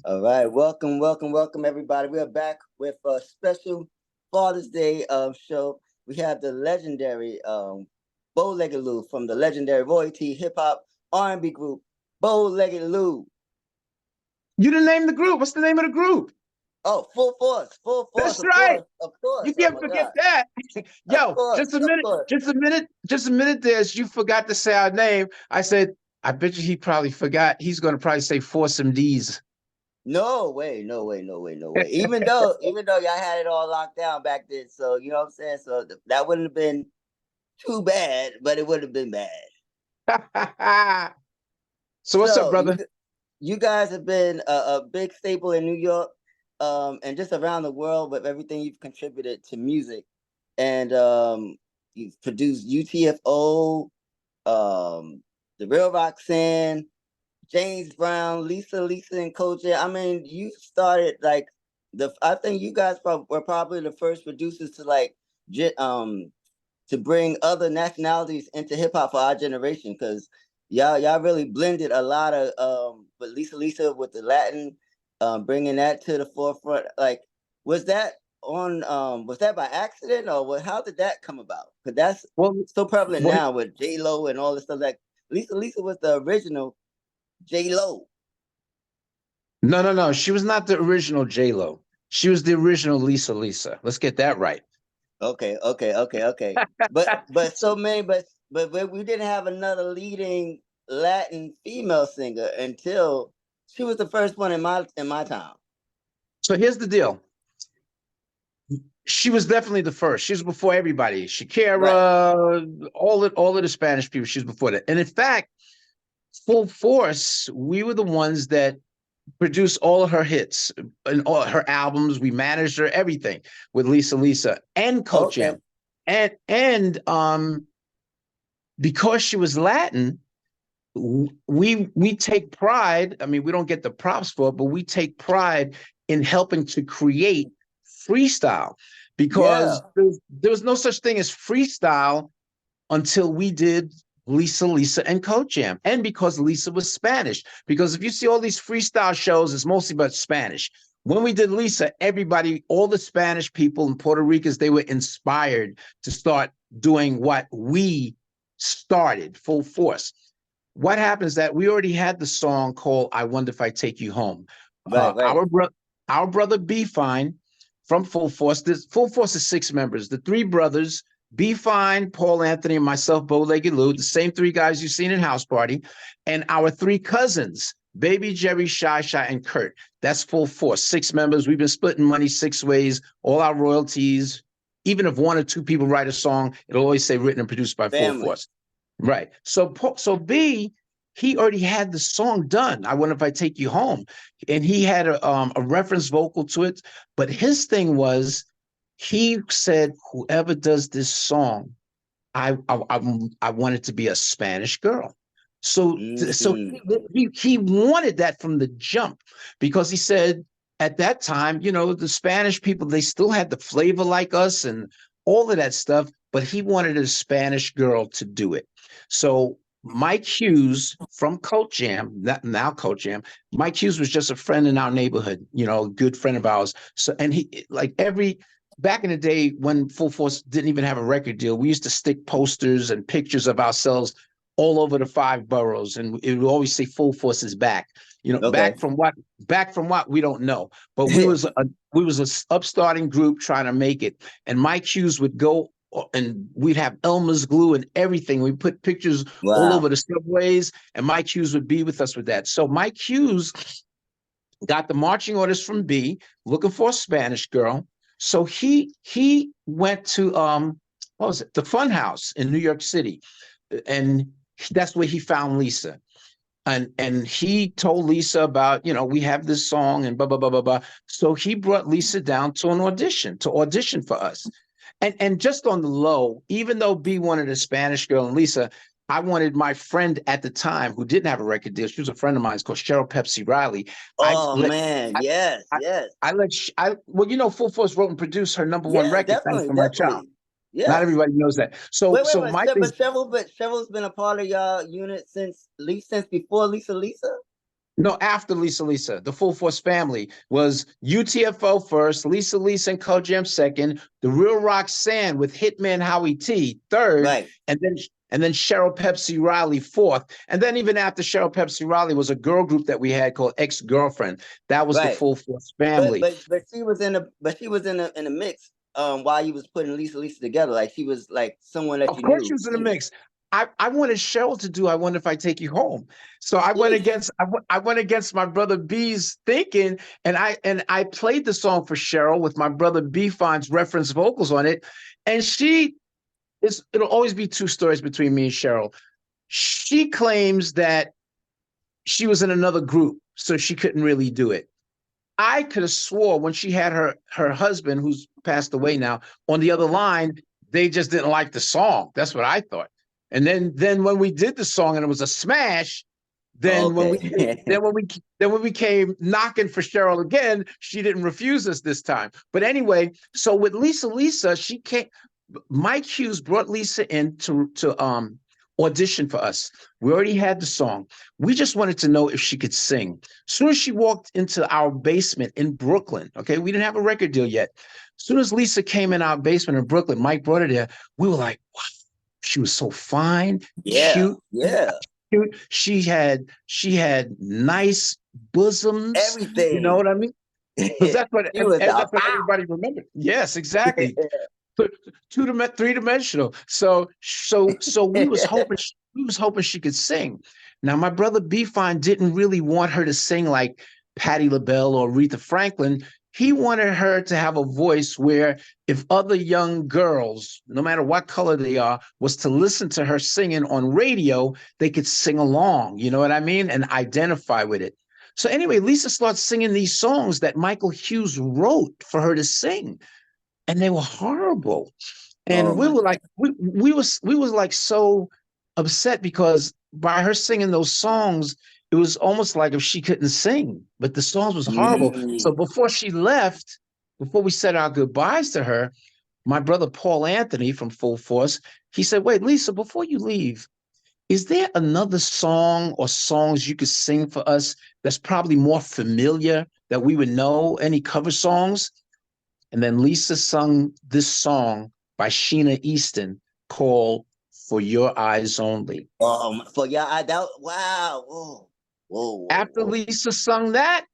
All right, welcome, everybody. We are back with a special Father's Day show. We have the legendary Bow-Legged Lou from the legendary royalty hip hop R&B group Bow-Legged Lou. You didn't name the group. What's the name of the group? Oh, Full Force. That's right. Of course. You Oh can't my forget God. that. Yo, Of course. just a minute there. You forgot to say our name. I said, I bet you he probably forgot. He's going to probably say Foursome D's. No way. Even though y'all had it all locked down back then, so you know what I'm saying. So that wouldn't have been too bad, but it would have been bad. So what's up, brother? You guys have been a big staple in New York, and just around the world with everything you've contributed to music, and you've produced UTFO, the Real Roxanne, James Brown, Lisa, and Koja. I mean, you started like I think you guys were probably the first producers to to bring other nationalities into hip hop for our generation, because y'all really blended a lot of with Lisa with the Latin, bringing that to the forefront. Like, was that by accident, or how did that come about? Because that's so prevalent now with J-Lo and all this stuff. Like Lisa was the original J-Lo. No. She was not the original J-Lo. She was the original Lisa. Let's get that right. Okay. But we didn't have another leading Latin female singer until she was the first one in my town. So here's the deal. She was definitely the first. She was before everybody. Shakira, right. all of the Spanish people. She was before that. And in fact, Full Force, we were the ones that produced all of her hits and all her albums. We managed her everything with Lisa and Coach Jam. And because she was Latin, we take pride. I mean, we don't get the props for it, but we take pride in helping to create freestyle, because there was no such thing as freestyle until we did Lisa and Coach Jam, and because Lisa was Spanish. Because if you see all these freestyle shows, it's mostly about Spanish. When we did Lisa, everybody, all the Spanish people and Puerto Ricans, they were inspired to start doing what we started, Full Force. What happens that we already had the song called "I Wonder If I Take You Home." Right. Our brother B Fine from Full Force. Full Force is 6 members. The 3 brothers, B Fine, Paul Anthony, and myself, Bow-Legged Lou, the same 3 guys you've seen in House Party, and our 3 cousins, Baby, Jerry, Shy, and Kurt. That's Full Force, 6 members. We've been splitting money 6 ways, all our royalties. Even if 1 or 2 people write a song, it'll always say written and produced by Full Force. Right. So B, he already had the song done, "I Wonder If I Take You Home," and he had a reference vocal to it. But his thing was, he said, whoever does this song, I want it to be a Spanish girl. So he wanted that from the jump, because he said at that time, you know, the Spanish people, they still had the flavor like us and all of that stuff, but he wanted a Spanish girl to do it. So Mike Hughes from Coach Jam, now Coach Jam, Mike Hughes was just a friend in our neighborhood, you know, a good friend of ours. So, and he, like back in the day when Full Force didn't even have a record deal, we used to stick posters and pictures of ourselves all over the 5 boroughs, and it would always say Full Force is back. You know, back from what we don't know. But we was a upstarting group trying to make it. And Mike Hughes would go, and we'd have Elmer's glue and everything. We put pictures all over the subways, and Mike Hughes would be with us with that. So Mike Hughes got the marching orders from B, looking for a Spanish girl. So he went to what was it, the Fun House in New York City, and that's where he found Lisa. And he told Lisa about, you know, we have this song and blah blah blah blah blah. So he brought Lisa down to an audition for us. And just on the low, even though B wanted a Spanish girl and Lisa, I wanted my friend at the time who didn't have a record deal. She was a friend of mine, called Cheryl Pepsi Riley. Yes. Well, you know, Full Force wrote and produced her #1 record, Thanks for My Child. Yes. Not everybody knows that. So, wait, but Cheryl's been a part of y'all unit since before Lisa. No, after Lisa, the Full Force family was UTFO first, Lisa and Kojam second, the Real Roxanne with Hitman Howie T third, Right. and then Cheryl Pepsi Riley fourth. And then even after Cheryl Pepsi Riley was a girl group that we had called Ex-Girlfriend. That was the Right. Full Force family. But she was in a mix while you was putting Lisa together. Like she was like someone that Of you course she knew. was in the mix. I wanted Cheryl to do I Wonder If I Take You Home. So I went against my brother B's thinking, and I played the song for Cheryl with my brother B finds reference vocals on it. And it'll always be two stories between me and Cheryl. She claims that she was in another group, so she couldn't really do it. I could have swore when she had her husband, who's passed away now, on the other line, they just didn't like the song. That's what I thought. And then when we did the song and it was a smash, then Okay. when we came knocking for Cheryl again, she didn't refuse us this time. But anyway, so with Lisa, she came. Mike Hughes brought Lisa in to audition for us. We already had the song. We just wanted to know if she could sing. As soon as she walked into our basement in Brooklyn, okay, we didn't have a record deal yet. As soon as Lisa came in our basement in Brooklyn, Mike brought her there. We were like, wow, she was so fine, Yeah. Yeah. cute. She had nice bosoms. You know Everything. what I mean? Because She was that's a what everybody remembered. Yes, exactly. Three dimensional. So we was hoping she could sing. Now my brother B Fine didn't really want her to sing like Patti LaBelle or Aretha Franklin. He wanted her to have a voice where if other young girls, no matter what color they are, was to listen to her singing on radio, they could sing along, you know what I mean? And identify with it. So anyway, Lisa starts singing these songs that Michael Hughes wrote for her to sing, and they were horrible. Oh And we my were God. like, we was like so upset because by her singing those songs, it was almost like if she couldn't sing, but the songs was horrible. So Mm. before she left, before we said our goodbyes to her, my brother Paul Anthony from Full Force, he said, "Wait, Lisa, before you leave, is there another song or songs you could sing for us that's probably more familiar that we would know? Any cover songs?" And then Lisa sung this song by Sheena Easton called For Your Eyes Only. For y'all, I doubt. Wow. Whoa. Whoa. Whoa. After Whoa. Lisa sung that,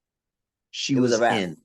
she It was a was wrap. in.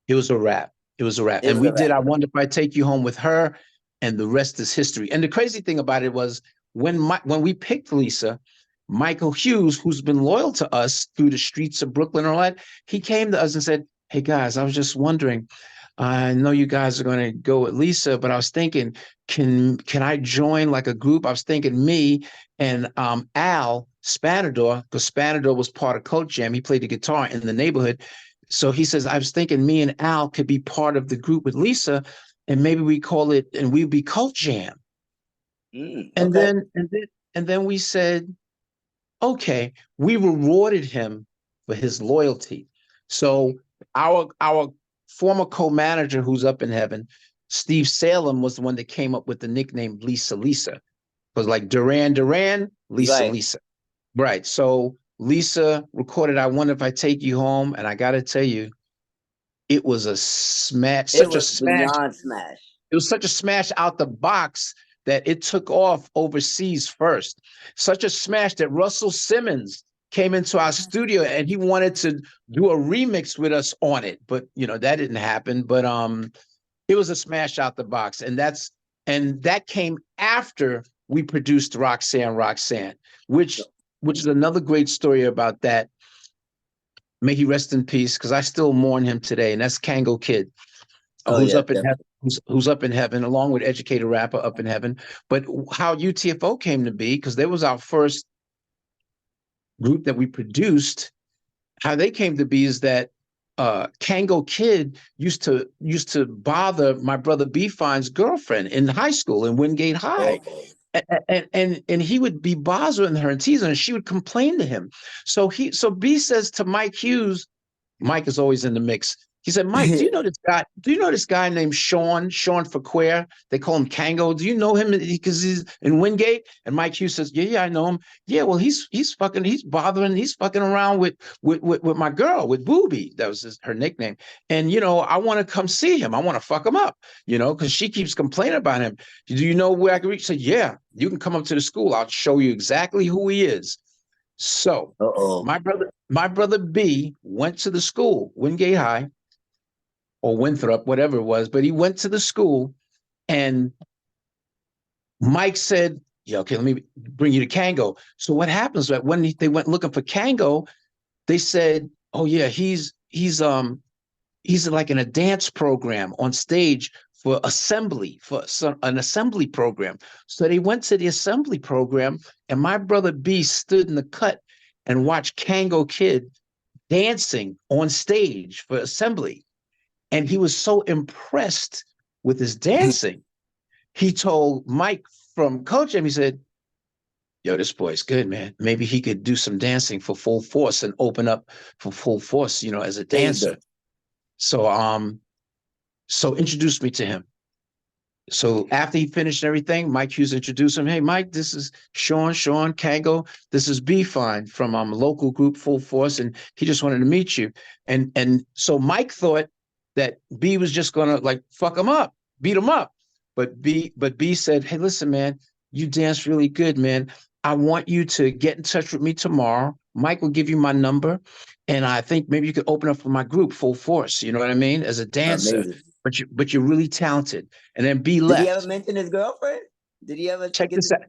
It was a wrap. It was a wrap. It And was we a did wrap. I Wonder If I Take You Home with her, and the rest is history. And the crazy thing about it was when we picked Lisa, Michael Hughes, who's been loyal to us through the streets of Brooklyn and all that, he came to us and said, "Hey guys, I was just wondering, I know you guys are going to go with Lisa, but I was thinking, can I join like a group?" I was thinking me and Al Spanador, because Spanador was part of Coach Jam. He played the guitar in the neighborhood. So he says, I was thinking me and Al could be part of the group with Lisa, and maybe we call it, and we'd be Cult Jam. And Okay. then we said, okay, we rewarded him for his loyalty. So our former co-manager who's up in heaven, Steve Salem, was the one that came up with the nickname Lisa Lisa. Because like Duran, Lisa Right. Lisa. Right. So Lisa recorded I Wonder If I Take You Home. And I gotta tell you, it was a smash, It such a was smash. beyond smash. It was such a smash out the box that it took off overseas first. Such a smash that Russell Simmons came into our studio and he wanted to do a remix with us on it, but that didn't happen. But it was a smash out the box, and that came after we produced Roxanne, which is another great story about that. May he rest in peace, because I still mourn him today, and that's Kango Kid, Oh who's yeah, up in definitely. heaven, who's up in heaven, along with Educated Rapper up in heaven. But how UTFO came to be, because they was our first group that we produced. How they came to be is that Kango Kid used to bother my brother B Fine's girlfriend in high school in Wingate High. Okay. And he would be bothering her and teasing her, and she would complain to him. So B says to Mike Hughes, Mike is always in the mix. He said, Mike, do you know this guy? Do you know this guy named Sean Faquare? They call him Kango. Do you know him? Because he's in Wingate. And Mike Hughes says, yeah, I know him. Yeah, well, he's fucking around with my girl, with Booby. That was her nickname. And I want to come see him. I want to fuck him up, because she keeps complaining about him. Do you know where I can reach? He said, yeah, you can come up to the school. I'll show you exactly who he is. So my brother B went to the school, Wingate High, or Winthrop, whatever it was, but he went to the school, and Mike said, yeah, okay, let me bring you to Kango. So what happens that when they went looking for Kango, they said, oh yeah, he's like in a dance program on stage for an assembly program. So they went to the assembly program, and my brother B stood in the cut and watched Kango Kid dancing on stage for assembly. And he was so impressed with his dancing. He told Mike from coaching him, he said, yo, this boy's good, man. Maybe he could do some dancing for Full Force and open up for Full Force, as a dancer. So introduced me to him. So after he finished everything, Mike Hughes introduced him. Hey, Mike, this is Sean Kango. This is B Fine from a local group Full Force, and he just wanted to meet you. And so Mike thought that B was just gonna like fuck him up, beat him up. But B said, hey, listen, man, you dance really good, man. I want you to get in touch with me tomorrow. Mike will give you my number, and I think maybe you could open up for my group, Full Force. You know what I mean? As a dancer. Amazing. But you're really talented. And then B left. Did he ever mention his girlfriend? Did he ever check this out?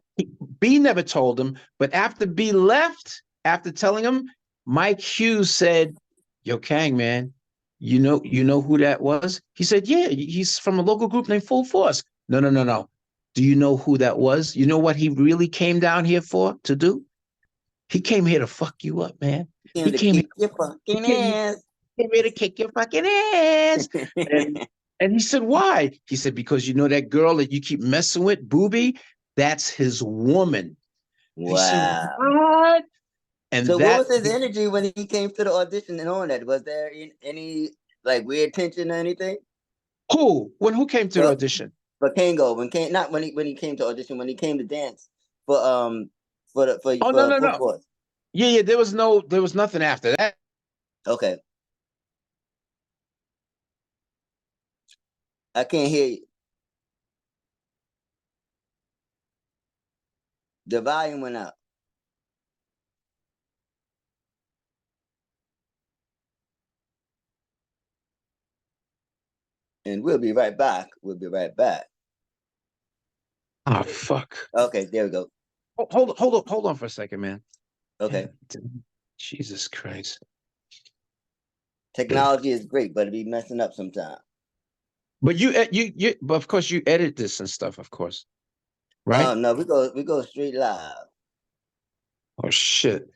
B never told him, but after B left, after telling him, Mike Hughes said, yo, Kang, man, you know who that was? He said, yeah, he's from a local group named Full Force. No. Do you know who that was? You know what he really came down here to do? He came here to fuck you up, man. He came to kick your fucking ass. He came here to kick your fucking ass. And he said, why? He said, because you know that girl that you keep messing with, Booby, that's his woman. Wow. Said, what? And so what was his energy when he came to the audition and on that? Was there any like weird tension or anything? Who? Who came to the audition? For Kango, when he came to audition, when he came to dance for no. Force. Yeah, there was nothing after that. Okay. I can't hear you. The volume went up. And we'll be right back. Oh, fuck. Okay, there we go. Hold on for a second, man. Okay. Jesus Christ. Technology is great, but it be messing up sometimes. But but of course you edit this and stuff, of course. Right? No, we go straight live. Oh shit.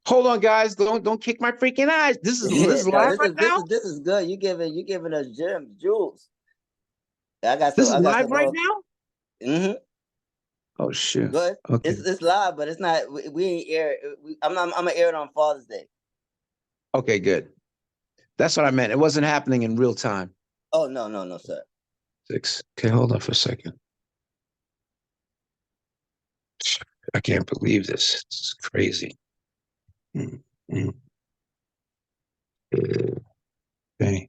Hold on, guys. Don't kick my freaking eyes. This is live right now. This is good. You giving us gems, jewels. This is live right now? Mm-hmm. Oh shit. But okay. It's live, but it's not. We ain't air. I'm gonna air it on Father's Day. Okay, good. That's what I meant. It wasn't happening in real time. Oh no, sir. 6. Okay, hold on for a second. I can't believe this. This is crazy. Mm-hmm. Okay.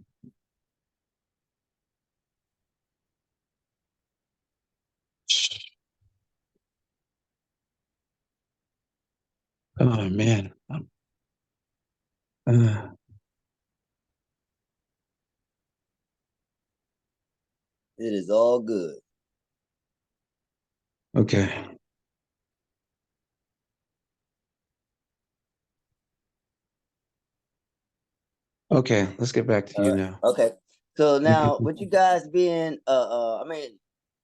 Oh man. It is all good. Okay. Okay, let's get back to you now. Okay. So now with you guys being I mean,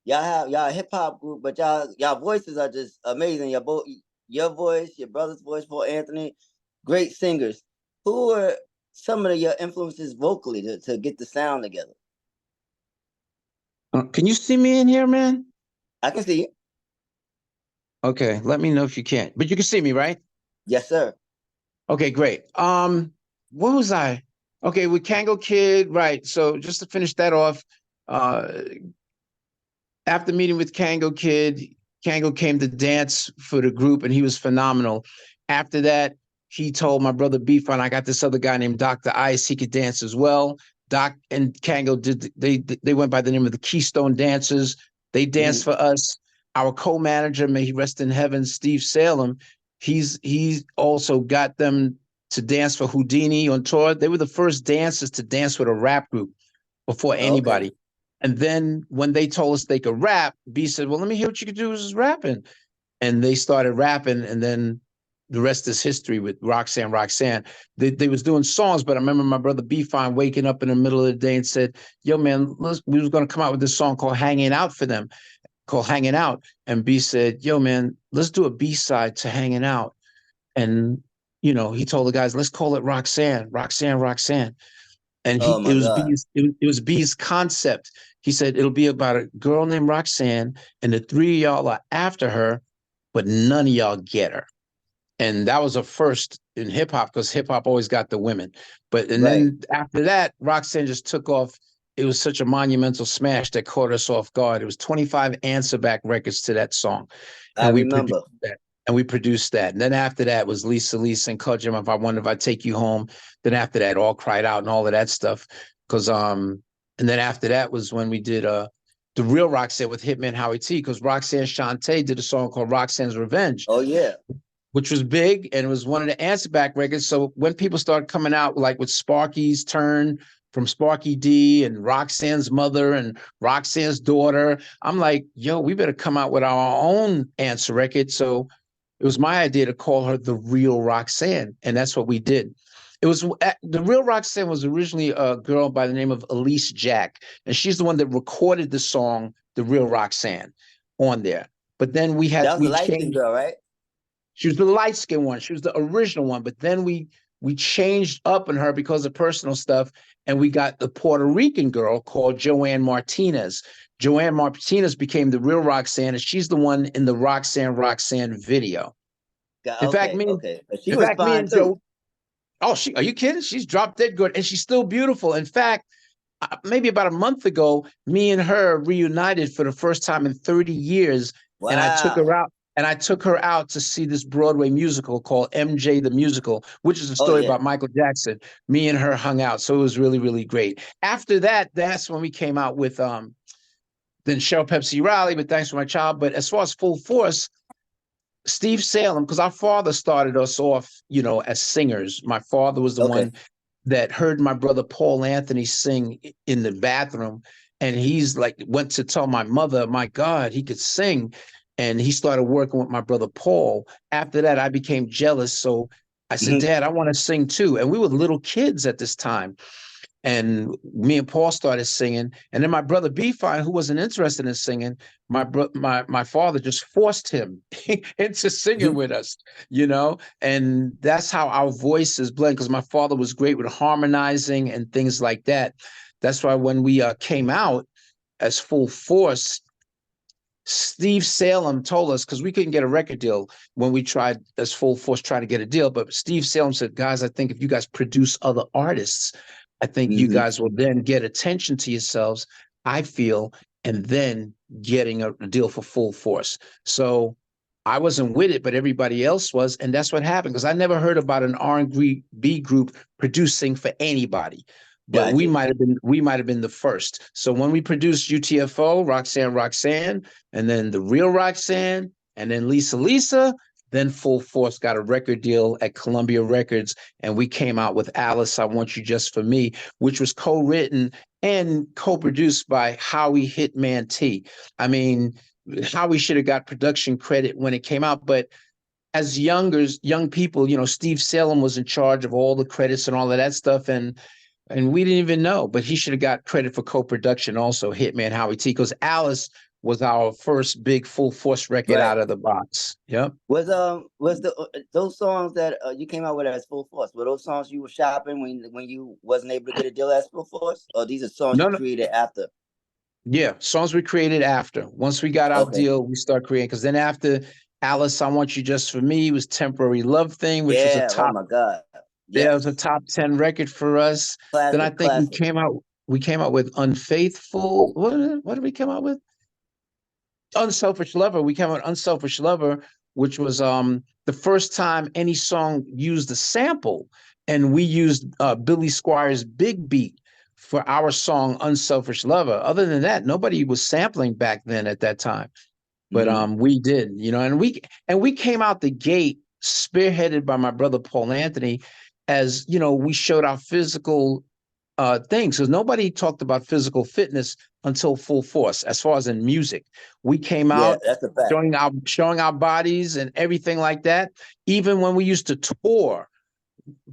y'all a hip hop group, but y'all voices are just amazing. Your voice, your brother's voice, Paul Anthony, great singers. Who are some of your influences vocally to get the sound together? Can you see me in here, man? I can see you. Okay, let me know if you can't. But you can see me, right? Yes, sir. Okay, great. What was I? Okay, with Kango Kid, right. So just to finish that off, after meeting with Kango Kid, Kango came to dance for the group and he was phenomenal. After that, he told my brother Beefon, I got this other guy named Dr. Ice, he could dance as well. Doc and Kango they went by the name of the Keystone Dancers. They danced for us. Our co-manager, may he rest in heaven, Steve Salem, he's also got them to dance for Houdini on tour. They were the first dancers to dance with a rap group before Okay. anybody. And then when they told us they could rap, B said, well, let me hear what you could do is rapping. And they started rapping, and then the rest is history with Roxanne. They was doing songs, but I remember my brother B-Fine waking up in the middle of the day and said, yo, man, we was going to come out with this song called Hanging Out for them, called Hanging Out. And B said, yo, man, let's do a B-side to Hanging Out. And, you know, he told the guys, let's call it Roxanne. And Oh my God. it was B's concept. He said it'll be about a girl named Roxanne, and the three of y'all are after her, but none of y'all get her. And that was a first in hip hop because hip hop always got the women. And Right. then after that, Roxanne just took off. It was such a monumental smash that caught us off guard. It was 25 answer back records to that song, I and we produced remember. that. And then after that was Lisa and Kudjum. If I wonder if I take you home. Then after that, all cried out and all of that stuff. And then after that was when we did the real Roxanne with Hitman Howie T. Because Roxanne Shante did a song called Roxanne's Revenge, Oh yeah. which was big, and it was one of the answer back records. So when people started coming out like with Sparky's Turn from Sparky D and Roxanne's Mother and Roxanne's Daughter, I'm like, yo, we better come out with our own answer record. So it was my idea to call her the real Roxanne, and that's what we did. It was the real Roxanne was originally a girl by the name of Elise Jack, and she's the one that recorded the song "The Real Roxanne" on there. But then That was the we light skinned changed. girl, right? She was the light skinned one. She was the original one. But then we changed up in her because of personal stuff, and we got the Puerto Rican girl called Joanne Martinez. Joanne Martinez became the real Roxanne, and she's the one in the Roxanne video. In fact, Okay, okay. But she in was fact, me fine and too. Joe. Oh, are you kidding? She's drop dead good, and she's still beautiful. In fact, maybe about a month ago, me and her reunited for the first time in 30 years. And I took her Wow. out. And I took her out to see this Broadway musical called MJ the Musical, which is a Oh story yeah. about Michael Jackson. Me and her hung out. So it was really, really great. After that, that's when we came out with then Cheryl Pepsi Riley, but Thanks for My Child. But as far as Full Force, Steve Salem, because our father started us off, you know, as singers. My father was the Okay. one that heard my brother Paul Anthony sing in the bathroom. And he's like, went to tell my mother, my God, he could sing. And he started working with my brother Paul. After that, I became jealous. So I said, Mhm. Dad, I want to sing too. And we were little kids at this time. And me and Paul started singing. And then my brother B-Fine, who wasn't interested in singing, my father just forced him into singing with us, you know? And that's how our voices blend, because my father was great with harmonizing and things like that. That's why when we came out as Full Force, Steve Salem told us, because we couldn't get a record deal when we tried as Full Force trying to get a deal, but Steve Salem said, guys, I think if you guys produce other artists, I think you Mhm. guys will then get attention to yourselves, I feel, and then getting a deal for Full Force. So I wasn't with it, but everybody else was, and that's what happened, because I never heard about an R&B group producing for anybody. But Gotcha. we might have been the first. So when we produced UTFO, Roxanne, and then the real Roxanne, and then Lisa, then Full Force got a record deal at Columbia Records, and we came out with Alice, I Want You Just for Me, which was co-written and co-produced by Howie Hitman T. I mean, Howie should have got production credit when it came out, but as young people, you know, Steve Salem was in charge of all the credits and all of that stuff, and we didn't even know, but he should have got credit for co-production also, Hitman Howie T, because Alice was our first big Full Force record Right. out of the box. Yep. Was the those songs that you came out with as Full Force? Were those songs you were shopping when you wasn't able to get a deal as Full Force, or these are songs you No, no. created after? Yeah, songs we created after. Once we got our Okay. deal, we start creating. Because then after Alice, I Want You Just for Me was Temporary Love Thing, which was a Yeah. Oh top my God. Yeah, it was a Yes. top 10 record for us. Then I Classic, think classic. we came out with Unfaithful. What did we come out with? Unselfish Lover. We came out with Unselfish Lover, which was the first time any song used a sample. And we used Billy Squire's Big Beat for our song Unselfish Lover. Other than that, nobody was sampling back then at that time. But Mhm. we did, you know, and we came out the gate spearheaded by my brother Paul Anthony, as you know, we showed our physical things, because nobody talked about physical fitness until Full Force. As far as in music, we came Yeah, out that's a fact. showing our bodies and everything like that. Even when we used to tour,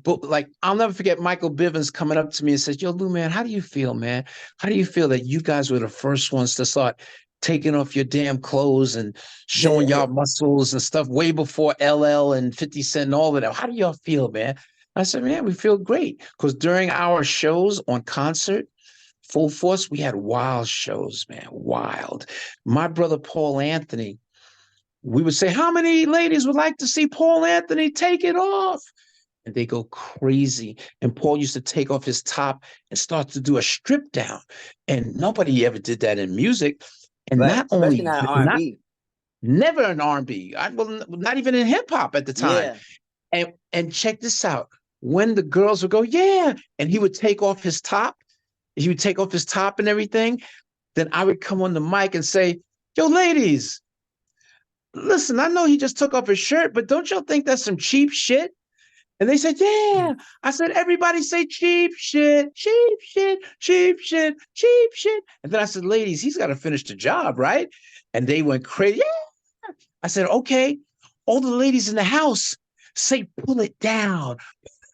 but like I'll never forget Michael Bivins coming up to me and says, "Yo, Lou, man, how do you feel, man? How do you feel that you guys were the first ones to start taking off your damn clothes and showing y'all muscles and stuff way before LL and 50 Cent and all of that? How do y'all feel, man?" I said, "Man, we feel great, because during our shows on concert, Full Force, we had wild shows, man, wild. My brother Paul Anthony, we would say, how many ladies would like to see Paul Anthony take it off?" And they go crazy. And Paul used to take off his top and start to do a strip down. And nobody ever did that in music. And Right. not Especially only, not not R&B. never in R&B, well, not even in hip hop at the time. Yeah. And check this out. When the girls would go, yeah, and he would take off his top, and everything, then I would come on the mic and say, yo, ladies, listen, I know he just took off his shirt, but don't y'all think that's some cheap shit? And they said, yeah. I said, everybody say cheap shit, cheap shit, cheap shit, cheap shit. And then I said, ladies, he's got to finish the job, right? And they went crazy. Yeah. I said, okay, all the ladies in the house say, pull it down,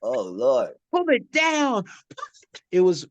Oh Lord. pull it down. It was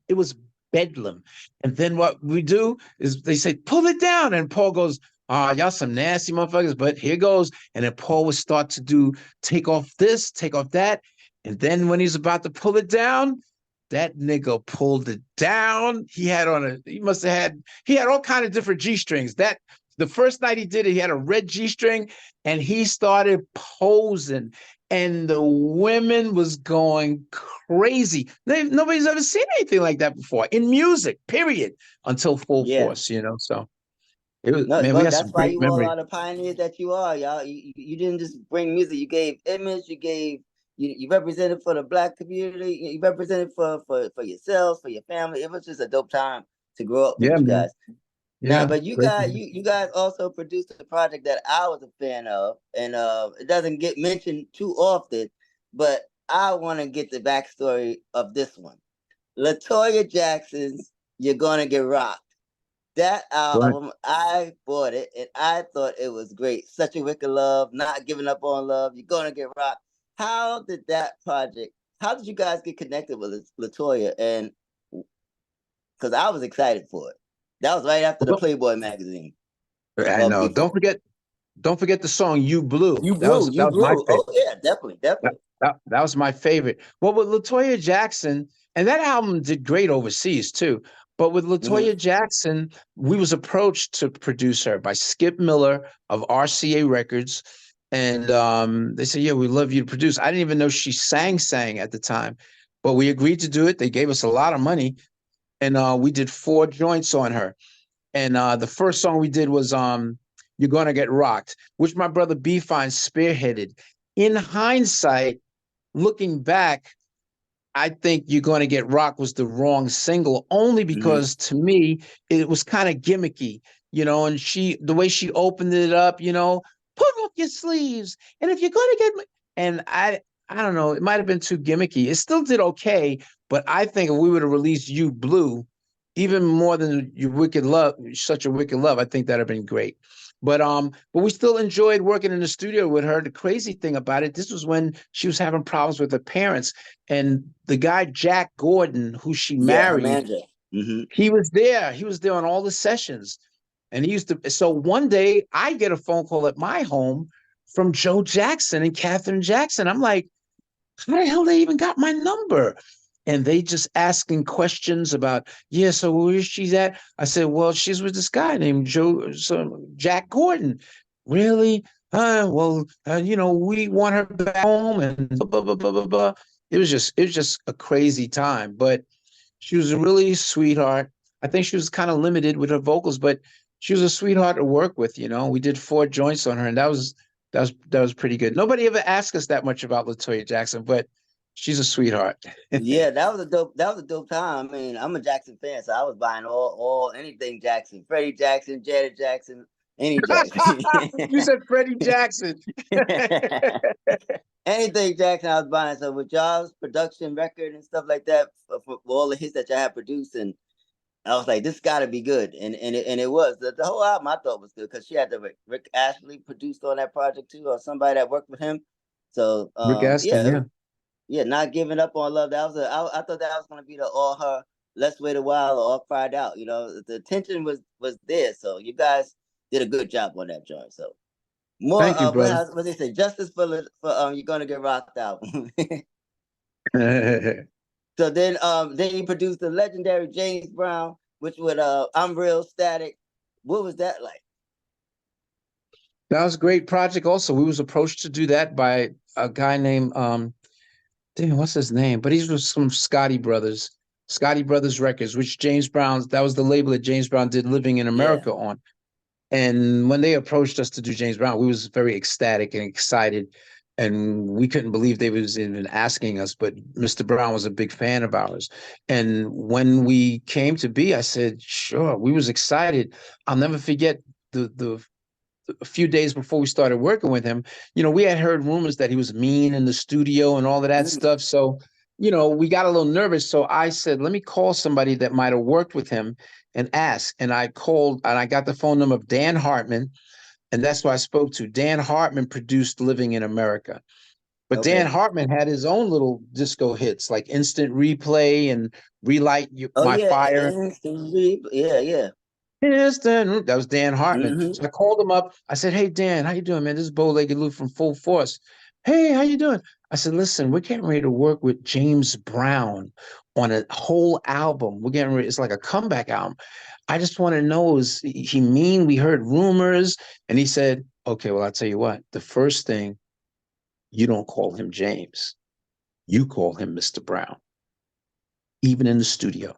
bedlam. And then what we do is they say, pull it down. And Paul goes, y'all some nasty motherfuckers, but here goes. And then Paul would start to do take off this, take off that. And then when he's about to pull it down, that nigga pulled it down. He had all kind of different G-strings. That the first night he did it, he had a red G-string and he started posing. And the women was going crazy. Nobody's ever seen anything like that before in music, period, until Full Yeah. Force, you know. So it was, No, man, we well, got some that's why great you all memories. are the pioneers that you are, y'all. You didn't just bring music. You gave image. You represented for the Black community. You represented for yourselves, for your family. It was just a dope time to grow up with Yeah, you man. guys. Now, Yeah. but you guys also produced a project that I was a fan of, and it doesn't get mentioned too often, but I want to get the backstory of this one. LaToya Jackson's "You're Gonna Get Rocked." That Right. album, I bought it and I thought it was great. Such a Wicked Love, Not Giving Up on Love, You're Gonna Get Rocked. How did that project? How did you guys get connected with LaToya? And because I was excited for it. That was right after the Well, Playboy magazine, I or know. before. Don't forget the song "You Blue." You That was blew, that you was my blew. favorite. Oh yeah, definitely, That, definitely. that was my favorite. Well, with LaToya Jackson, and that album did great overseas too. But with Mm-hmm. LaToya Jackson, we was approached to produce her by Skip Miller of RCA Records. And they said, yeah, we love you to produce. I didn't even know she sang at the time, but we agreed to do it. They gave us a lot of money, and we did 4 joints on her. And the first song we did was "You're Gonna Get Rocked," which my brother B Fine spearheaded. In hindsight, looking back, I think "You're Gonna Get Rocked" was the wrong single, only Mm-hmm. because to me it was kind of gimmicky, you know. And the way she opened it up, you know, put up your sleeves, and if you're gonna get, and I don't know, it might have been too gimmicky. It still did okay, but I think if we would have released "You Blue," even more than "You Wicked Love," "Such a Wicked Love," I think that'd have been great. But we still enjoyed working in the studio with her. The crazy thing about it, this was when she was having problems with her parents, and the guy Jack Gordon, who she Yeah, her married, manager. Mm-hmm. he was there. He was there on all the sessions, and he used to. So one day, I get a phone call at my home from Joe Jackson and Catherine Jackson. I'm like, how the hell they even got my number? And they just asking questions about, yeah, so where is she at? I said, well, she's with this guy named Jack Gordon. Really? You know, we want her back home and blah, blah, blah, blah, blah, blah. it was just a crazy time. But she was a really sweetheart. I think she was kind of limited with her vocals, but she was a sweetheart to work with. We did 4 joints on her, and that was pretty good. Nobody ever asked us that much about LaToya Jackson, but she's a sweetheart. Yeah, that was a dope time. I mean, I'm a Jackson fan, so I was buying all anything Jackson, Freddie Jackson, Janet Jackson, any Jackson. You said Freddie Jackson. Anything Jackson, I was buying. So with y'all's production record and stuff like that, for all the hits that y'all had produced, and I was like, this got to be good, and it was. The whole album I thought was good because she had the Rick Ashley produced on that project too, or somebody that worked with him. So Rick Astley, yeah. yeah, not giving up on love. That was I thought that was gonna be the all her. Let's wait a while or all cried out. The tension was there. So you guys did a good job on that joint. So more Thank you, brother. what they say, justice for you're gonna get rocked out. So then you produced the legendary James Brown, which would I'm Real Static. What was that like? That was a great project. Also, we was approached to do that by a guy named damn, what's his name? But he's with some Scotty Brothers Records, which James Brown's, that was the label that James Brown did Living in America on. And when they approached us to do James Brown, we was very ecstatic and excited. And we couldn't believe they was even asking us, but Mr. Brown was a big fan of ours. And when we came to be, I said, sure, we was excited. I'll never forget the a few days before we started working with him, we had heard rumors that he was mean in the studio and all of that stuff. So, we got a little nervous. So I said, let me call somebody that might have worked with him and ask. And I called and I got the phone number of Dan Hartman. And that's who I spoke to. Dan Hartman produced Living in America. But Dan Hartman had his own little disco hits like Instant Replay and Relight My Fire. Yeah. That was Dan Hartman. So I called him up. I said, hey, Dan, how you doing, man? This is Bow-Legged Lou from Full Force. Hey, how you doing? I said, listen, we're getting ready to work with James Brown on a whole album. We're getting ready. It's like a comeback album. I just want to know, is he mean? We heard rumors. And he said, okay, well, I'll tell you what. The first thing, you don't call him James. You call him Mr. Brown, even in the studio.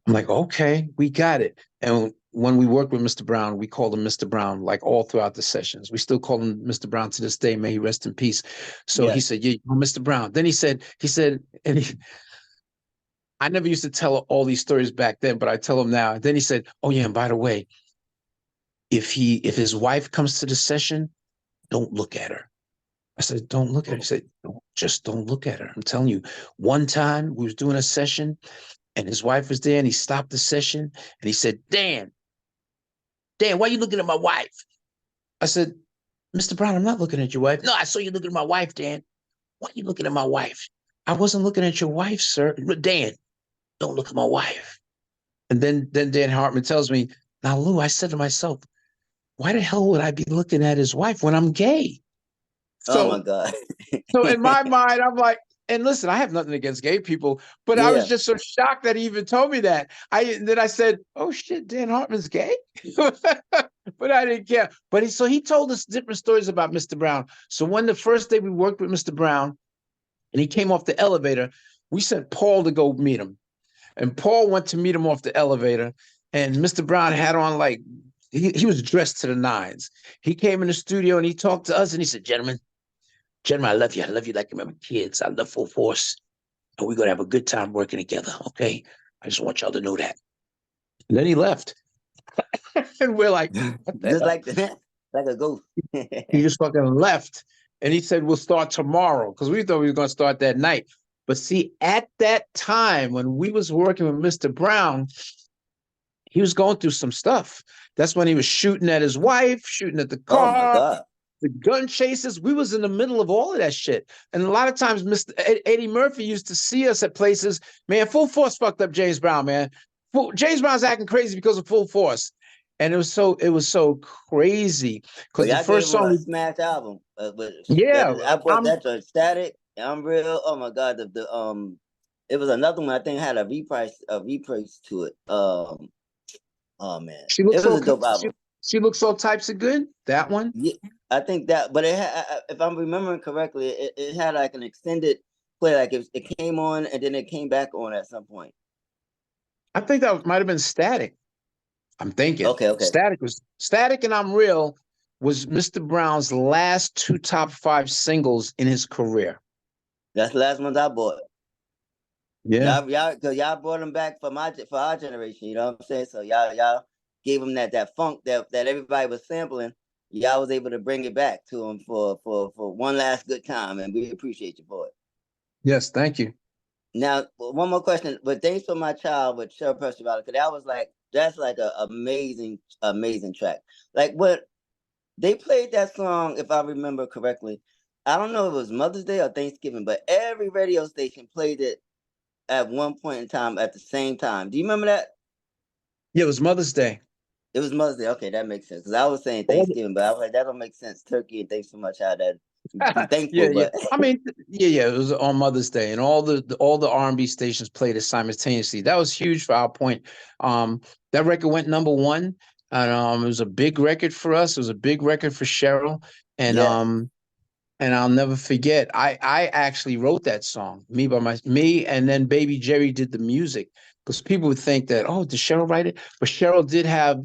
I'm like, okay, we got it. And when we worked with Mr. Brown, we called him Mr. Brown like all throughout the sessions. We still call him Mr. Brown to this day. May he rest in peace. So he said, yeah, Mr. Brown. Then he said, I never used to tell all these stories back then, but I tell them now. And then he said, oh yeah, and by the way, if his wife comes to the session, don't look at her. I said, don't look at her. He said, just don't look at her. I'm telling you, one time we was doing a session and his wife was there and he stopped the session and he said, Dan, why are you looking at my wife? I said, Mr. Brown, I'm not looking at your wife. No, I saw you looking at my wife, Dan. Why are you looking at my wife? I wasn't looking at your wife, sir. Dan, don't look at my wife. And then Dan Hartman tells me, now, Lou, I said to myself, why the hell would I be looking at his wife when I'm gay? Oh my God. So in my mind, I'm like, and listen, I have nothing against gay people, but I was just so shocked that he even told me that. Then I said, oh shit, Dan Hartman's gay? But I didn't care. But he told us different stories about Mr. Brown. So when the first day we worked with Mr. Brown and he came off the elevator, we sent Paul to go meet him. And Paul went to meet him off the elevator. And Mr. Brown had on like, he was dressed to the nines. He came in the studio and he talked to us and he said, gentlemen, I love you. I love you like you're my kids. I love Full Force. And we're going to have a good time working together, okay? I just want y'all to know that. And then he left. And we're like, just like a ghost. He just fucking left. And he said, we'll start tomorrow. Because we thought we were going to start that night. But see, at that time, when we was working with Mr. Brown, he was going through some stuff. That's when he was shooting at his wife, shooting at the car. Oh my God. The gun chases, we was in the middle of all of that shit. And a lot of times Mr. Eddie Murphy used to see us at places, man, Full Force fucked up James Brown, man. James Brown's acting crazy because of Full Force. And it was so crazy. Because the first song, a smash album. I bought that joint, Static, I'm Real. Oh my God. It was another one I think had a reprise to it. Oh man. It was a dope album. She looks all types of good. That one? Yeah, I think that, but it had, if I'm remembering correctly, it had like an extended play? Like it came on and then it came back on at some point. I think that might have been Static. I'm thinking Okay. Static and I'm Real was Mr. Brown's last 2 top 5 singles in his career. That's the last ones I bought. Yeah. Cause y'all brought them back for our generation. You know what I'm saying? So y'all gave them that funk that everybody was sampling. Y'all was able to bring it back to them for one last good time, and we appreciate you for it. Yes, thank you. Now, one more question. But Thanks for My Child with Cheryl Pepsi Riley, because that's like an amazing track. Like what they played that song, if I remember correctly. I don't know if it was Mother's Day or Thanksgiving, but every radio station played it at one point in time at the same time. Do you remember that? Yeah, it was Mother's Day. It was Mother's Day. Okay, that makes sense. Because I was saying Thanksgiving, but I was like, that don't make sense. Turkey and Thanks so much how that be Yeah, thankful, yeah. but I mean, yeah. It was on Mother's Day, and all the R&B stations played it simultaneously. That was huge for our point. That record went #1, and it was a big record for us. It was a big record for Cheryl, and yeah. and I'll never forget. I actually wrote that song. Me, and then Baby Jerry did the music, because people would think that, oh, did Cheryl write it? But Cheryl did have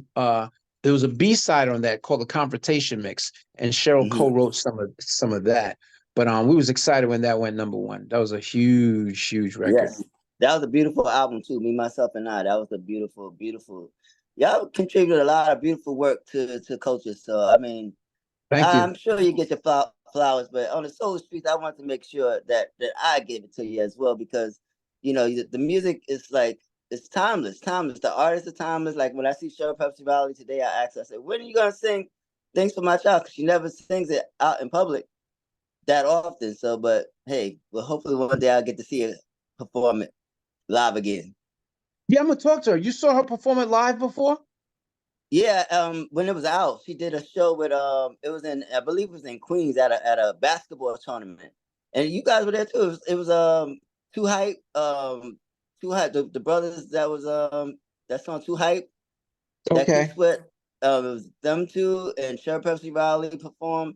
there was a B-side on that called the Confrontation Mix, and Cheryl Mm-hmm. co-wrote some of that. But we was excited when that went #1. That was a huge record. Yes. That was a beautiful album too. Me, Myself, and I. That was a beautiful. Y'all contributed a lot of beautiful work to culture. So I mean, Thank you. I'm sure you get your flowers, but on the soul streets, I want to make sure that I give it to you as well, because the music is like it's timeless. The artists are timeless. Like when I see Cheryl Pepsi Riley today, I asked her, I said, "When are you gonna sing Thanks for My Child?" Because she never sings it out in public that often. So, but hey, well, hopefully one day I'll get to see her perform it live again. Yeah, I'm gonna talk to her. You saw her perform it live before? Yeah, when it was out, she did a show with it was in I believe it was in Queens at a basketball tournament, and you guys were there too. It was Too Hype, Too Hype, the brothers that was that song Too Hype, that Keith Okay. Sweat, it was them two and Cheryl Pepsi Riley performed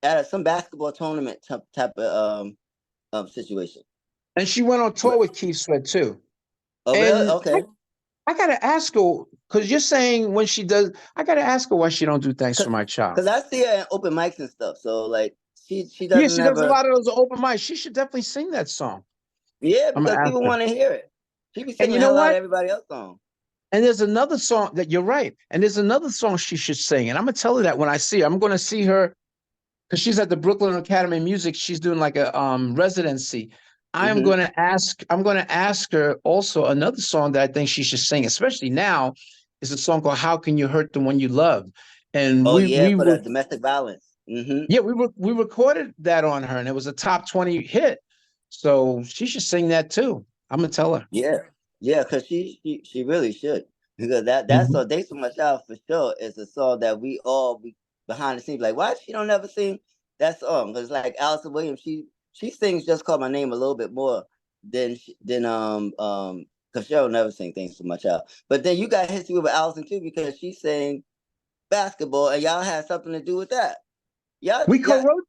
at some basketball tournament type of situation. And she went on tour with Keith Sweat too. Oh really? And Okay. I gotta ask her, because you're saying when she does. I gotta ask her why she don't do Thanks for My Child. Because I see her in open mics and stuff. So like she Yeah, doesn't she does a ever. lot of those open mics. She should definitely sing that song. Yeah, I'm gonna because ask people her. want to hear it. She be And singing you the know hell out of what? everybody else's song. And there's another song that you're right. And there's another song she should sing. And I'm gonna tell her that when I see her. I'm gonna see her because she's at the Brooklyn Academy of Music. She's doing like a residency. Mm-hmm. I'm gonna ask her also another song that I think she should sing, especially now, is a song called How Can You Hurt the One You Love? And Oh we yeah, we for were the domestic violence. Mm-hmm. yeah, we recorded that on her, and it was a top 20 hit. So she should sing that too. I'm gonna tell her. Yeah, yeah, because she really should, because that Mhm. song "They So Much Out" for sure is a song that we all be behind the scenes like, why she don't ever sing that song? Because like Allison Williams, she sings "Just Call My Name" a little bit more than because she'll never sing "Things So Much Out." But then you got history with Allison too, because she sang basketball, and y'all had something to do with that. We Yeah, co-wrote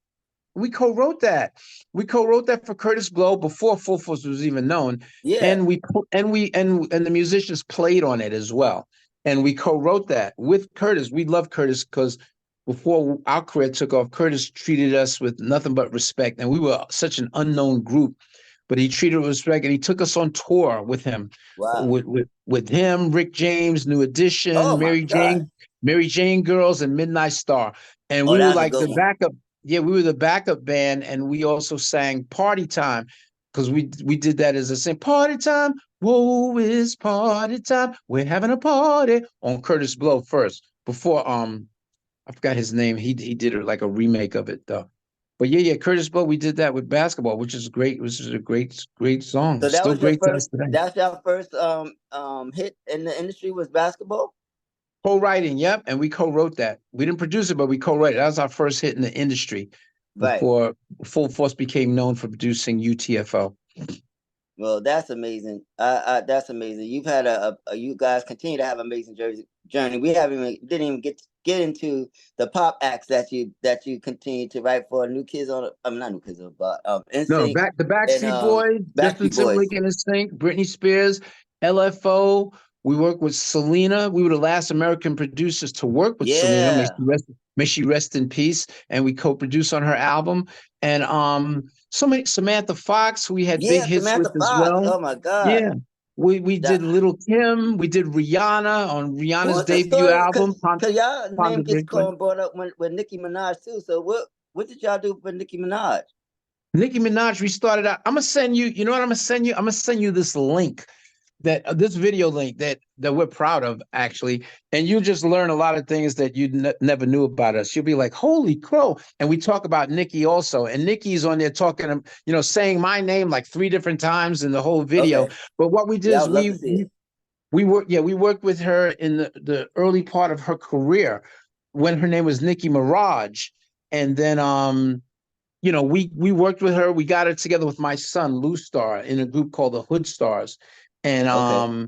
we co-wrote that. We co-wrote that for Curtis Blow before Full Force was even known, yeah. and and the musicians played on it as well. And we co-wrote that with Curtis. We love Curtis because before our career took off, Curtis treated us with nothing but respect, and we were such an unknown group. But he treated us with respect, and he took us on tour with him, Wow. with him, Rick James, New Oh Edition, my God. Mary Jane Girls, and Midnight Star. And Oh, we were that was a like good the one. backup. Yeah, we were the backup band, and we also sang Party Time because we did that as a sing Party Time. Whoa, it's party time. We're having a party on Curtis Blow first before I forgot his name. He did like a remake of it though. But yeah, Curtis Blow. We did that with Basketball, which is great. Which is a great song. So that Still was your great to us first. today. That's your first hit in the industry was basketball. Co-writing, yep, and we co-wrote that. We didn't produce it, but we co-wrote it. That was our first hit in the industry Right. before Full Force became known for producing UTFO. Well, that's amazing. That's amazing. You've had you guys continue to have amazing journey. We haven't even didn't even get into the pop acts that you continue to write for New Kids on. I'm not New Kids on, but No, NSYNC the and Backstreet Boys, Justin Backstreet Boys. Timberlake and NSYNC, Britney Spears, LFO. We worked with Selena. We were the last American producers to work with Selena. Yeah, May she rest in peace. And we co-produced on her album. And so many Samantha Fox, we had big yeah, hits with Samantha as Fox. well. Oh my God. Yeah. We That, did Little Kim. We did Rihanna on what Rihanna's was the debut story? album, Cause y'all Pon name de gets Brooklyn. called brought up with Nicki Minaj too. So what did y'all do for Nicki Minaj? Nicki Minaj, we started out. I'm gonna send you, you know what I'm gonna send you? I'm gonna send you this link that this video link that we're proud of actually, and you just learn a lot of things that you never knew about us. You'll be like, holy crow. And we talk about Nicki also, and Nicki's on there talking, saying my name like 3 different times in the whole video. Okay, But what we did yeah, I is would love to see it. we worked with her in the early part of her career when her name was Nicki Minaj. And then we worked with her. We got her together with my son, Lou Star, in a group called the Hood Stars. And Okay,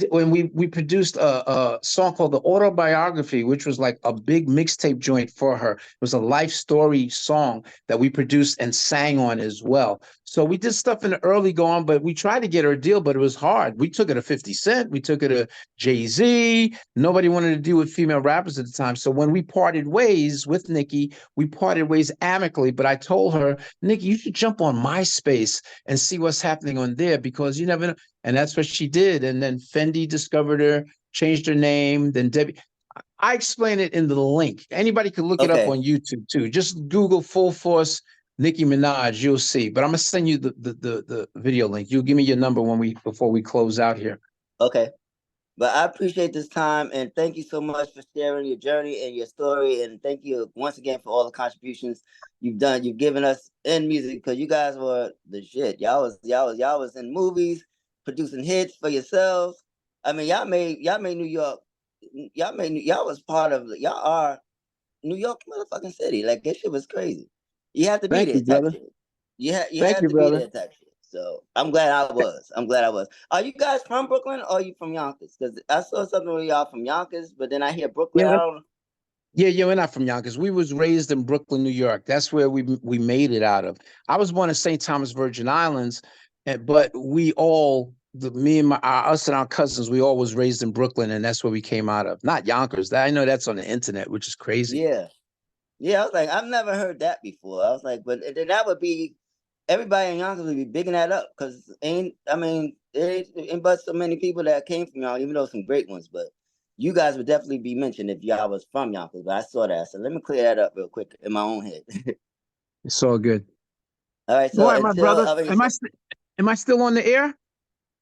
when we produced a song called The Autobiography, which was like a big mixtape joint for her. It was a life story song that we produced and sang on as well. So we did stuff in the early going, but we tried to get her a deal, but it was hard. We took it to 50 Cent. We took it to Jay-Z. Nobody wanted to deal with female rappers at the time. So when we parted ways with Nicki, we parted ways amicably. But I told her, Nicki, you should jump on MySpace and see what's happening on there because you never know. And that's what she did. And then Fendi discovered her, changed her name. Then Debbie. I explain it in the link. Anybody can look it up okay, on YouTube too. Just Google Full Force Nicki Minaj, you'll see. But I'm gonna send you the video link. You'll give me your number before we close out here. okay. But I appreciate this time and thank you so much for sharing your journey and your story. And thank you once again for all the contributions you've done. You've given us in music because you guys were the shit. Y'all was in movies, producing hits for yourselves. I mean, y'all made New York. Y'all was part of y'all are New York motherfucking city. Like this shit was crazy. You have to be Thank there you, type brother. shit. You Thank had you, to be brother. there type shit. So I'm glad I was. I'm glad I was. Are you guys from Brooklyn or are you from Yonkers? Because I saw something where y'all from Yonkers, but then I hear Brooklyn. Yeah, I don't. yeah, we're not from Yonkers. We was raised in Brooklyn, New York. That's where we made it out of. I was born in St. Thomas, Virgin Islands, but we all, me and us and our cousins, we all was raised in Brooklyn, and that's where we came out of. Not Yonkers. I know that's on the internet, which is crazy. Yeah, yeah. I was like, I've never heard that before. I was like, but then that would be everybody in Yonkers would be bigging that up because ain't. I mean, there ain't but so many people that came from y'all, even though some great ones, but. You guys would definitely be mentioned if y'all was from Yonkers, but I saw that. So let me clear that up real quick in my own head. It's all good. All right, All so right, my until brother. Am I still on the air?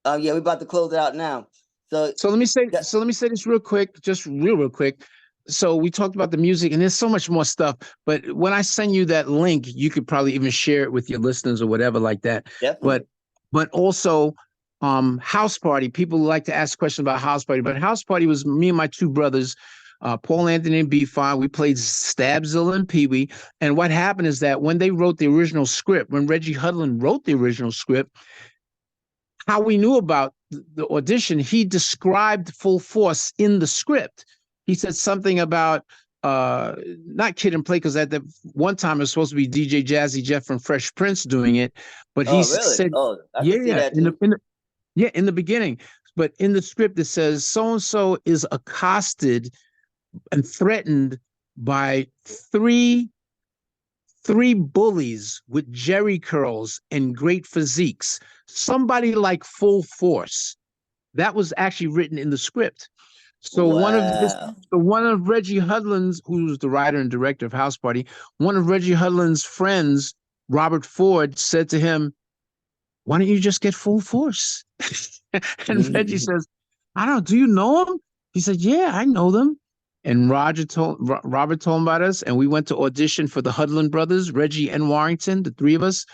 yeah, we're about to close it out now. So that, Let me say this real quick, just real quick. So we talked about the music, and there's so much more stuff. But when I send you that link, you could probably even share it with your listeners or whatever like that. But definitely. but also House Party. People like to ask questions about House Party, but House Party was me and my two brothers, Paul Anthony and B5. We played Stabzilla and Pee Wee. And what happened is that when they wrote the original script, when Reggie Hudlin wrote the original script, how we knew about the audition, he described Full Force in the script. He said something about not Kid and Play, because at the one time it was supposed to be DJ Jazzy Jeff from Fresh Prince doing it, but he Oh, really? said, Oh, I can see yeah, that too. in the beginning. But in the script it says so and so is accosted and threatened by three bullies with jerry curls and great physiques. Somebody like Full Force. That was actually written in the script. So Wow. one of Reggie Hudlin's, who's the writer and director of House Party, one of Reggie Hudlin's friends, Robert Ford, said to him, "Why don't you just get Full Force?" And Reggie says, "I don't. Do you know him?" He said, "Yeah, I know them." And Robert told him about us, and we went to audition for the Hudlin brothers, Reggie and Warrington, the three of us.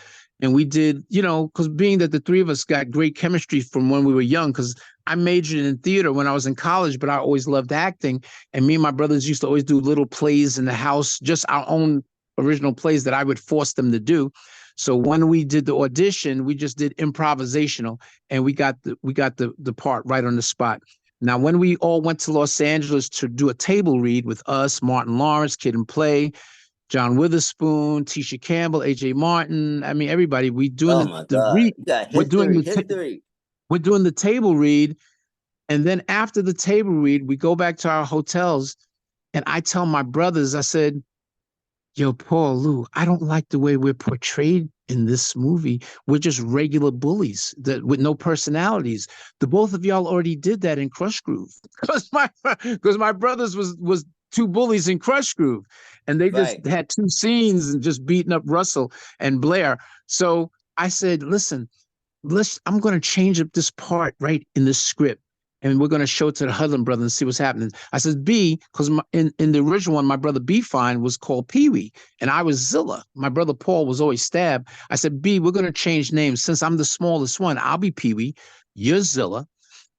And we did, because being that the three of us got great chemistry from when we were young, because I majored in theater when I was in college, but I always loved acting. And me and my brothers used to always do little plays in the house, just our own original plays that I would force them to do. So when we did the audition, we just did improvisational, and we got the part right on the spot. Now, when we all went to Los Angeles to do a table read with us, Martin Lawrence, Kid and Play, John Witherspoon, Tisha Campbell, AJ Martin, I mean, everybody, Oh my God. You got we're doing history. we're doing the table read. And then after the table read, we go back to our hotels and I tell my brothers, I said, yo, Paul, Lou, I don't like the way we're portrayed in this movie. We're just regular bullies with no personalities. The both of y'all already did that in Crush Groove because my brothers was two bullies in Crush Groove, and they just had two scenes and just beating up Russell and Blair. So I said, listen, I'm going to change up this part right in the script. And we're going to show it to the Hudlin brothers and see what's happening. I said, B, because in the original one, my brother B Fine was called Pee Wee, and I was Zilla. My brother Paul was always Stab. I said, B, we're going to change names. Since I'm the smallest one, I'll be Pee Wee, you're Zilla,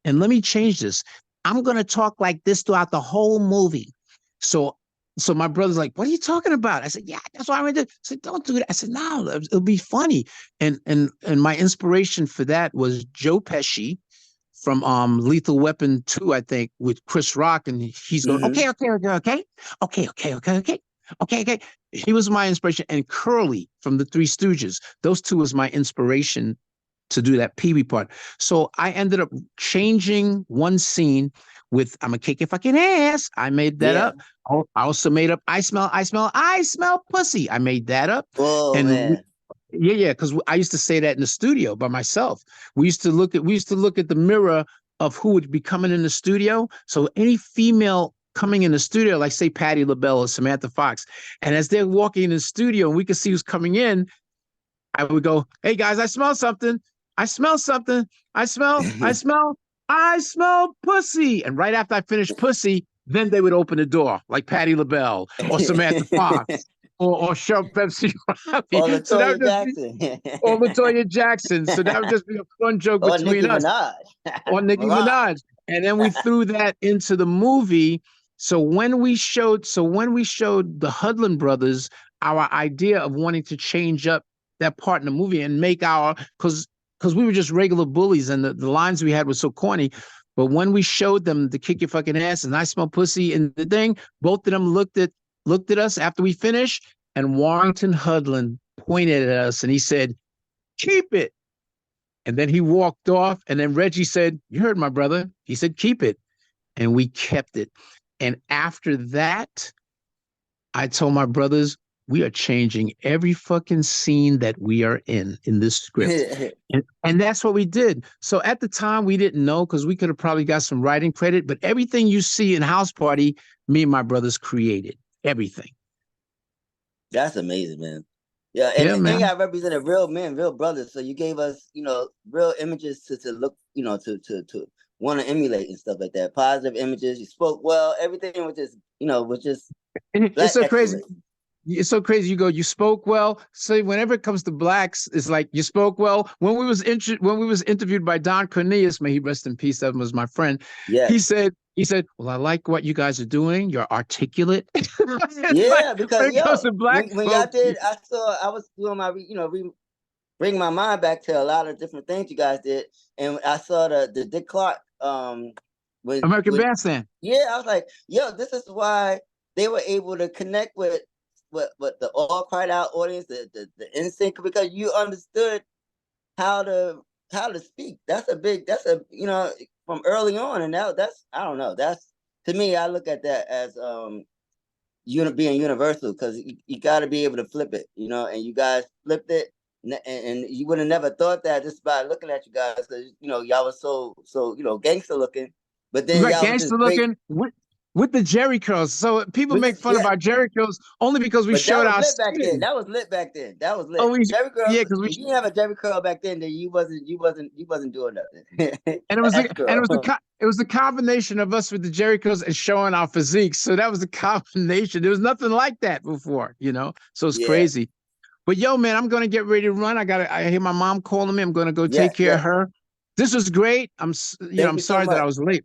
and let me change this. I'm going to talk like this throughout the whole movie. So my brother's like, what are you talking about? I said, yeah, that's what I'm going to do. I said, don't do that. I said, no, it'll be funny. And my inspiration for that was Joe Pesci from Lethal Weapon 2, I think, with Chris Rock, and he's going, okay. He was my inspiration, and Curly from the Three Stooges. Those two was my inspiration to do that Pee Wee part. So I ended up changing one scene with "I'm gonna kick your fucking ass." I made that up. I also made up "I smell pussy." I made that up. Oh and man. Because I used to say that in the studio by myself. We used to look at the mirror of who would be coming in the studio. So any female coming in the studio, like say Patti LaBelle or Samantha Fox, and as they're walking in the studio and we could see who's coming in, I would go, "Hey guys, I smell something. I smell something. I smell pussy." And right after I finished pussy, then they would open the door, like Patti LaBelle or Samantha Fox. Or Cheryl Pepsi Riley. Or LaToya Jackson. Or LaToya Jackson. So that would just be a fun joke or between Nicki us. Minaj. Or Nicki Minaj. And then we threw that into the movie. So when we showed the Hudlin brothers our idea of wanting to change up that part in the movie and make because we were just regular bullies and the lines we had were so corny. But when we showed them the kick your fucking ass and I smell pussy and the thing, both of them looked at us after we finished, and Warrington Hudlin pointed at us and he said, "Keep it." And then he walked off, and then Reggie said, "You heard my brother." He said, "Keep it." And we kept it. And after that, I told my brothers, we are changing every fucking scene that we are in this script. and that's what we did. So at the time, we didn't know because we could have probably got some writing credit, but everything you see in House Party, me and my brothers created. Everything. That's amazing, man. Yeah, and they got represented real men, real brothers. So you gave us, real images to look, to want to emulate and stuff like that. Positive images. You spoke well. Everything was just, It's so crazy. It's so crazy. You spoke well. So whenever it comes to blacks, it's like you spoke well. When we was interviewed by Don Cornelius, may he rest in peace, that was my friend. Yeah. He said, "Well, I like what you guys are doing. You're articulate." Yeah, because black when y'all did, I was doing my bring my mind back to a lot of different things you guys did, and I saw the Dick Clark American Bandstand. Yeah, I was like, yo, this is why they were able to connect with the All Cried Out audience, the NSYNC, because you understood how to speak. That's from early on, and that's I don't know. That's, to me, I look at that as being universal, because you got to be able to flip it, and you guys flipped it, and you would have never thought that just by looking at you guys, because y'all was so gangster looking, but then y'all gangster looking with the Jerry curls. So people make fun of our Jerry curls only because we showed our skin. That was lit back then. That was lit. Oh, Jerry curls. Yeah, because if you didn't have a Jerry curl back then you wasn't doing nothing. And it was the combination of us with the Jerry curls and showing our physiques. So that was the combination. There was nothing like that before, So it's crazy. But yo, man, I'm gonna get ready to run. I hear my mom calling me. I'm gonna go take care of her. This was great. I'm sorry that I was late.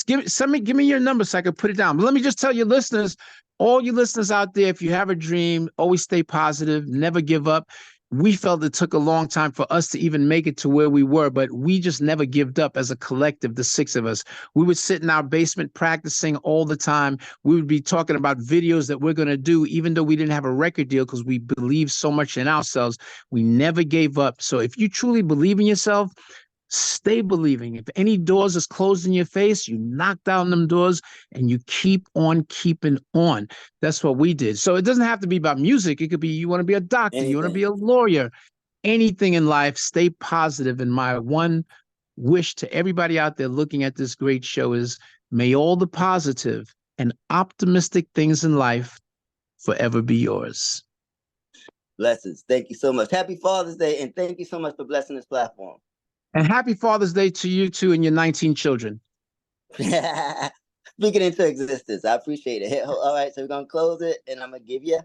Give me your number so I can put it down. But let me just tell you, listeners, all you listeners out there, if you have a dream, always stay positive, never give up. we felt it took a long time for us to even make it to where we were, but we just never gave up as a collective, the six of us. We would sit in our basement practicing all the time. We would be talking about videos that we're going to do, even though we didn't have a record deal, because we believed so much in ourselves. We never gave up. So if you truly believe in yourself, stay believing. If any doors is closed in your face, you knock down them doors and you keep on keeping on. That's what we did. So it doesn't have to be about music. It could be you want to be a doctor, you want to be Anything. a lawyer, anything in life. Stay positive. And my one wish to everybody out there looking at this great show is may all the positive and optimistic things in life forever be yours. Blessings. Thank you so much. Happy Father's Day, and thank you so much for blessing this platform. And happy Father's Day to you too and your 19 children. Speaking into existence. I appreciate it. All right, so we're going to close it, and I'm going to give you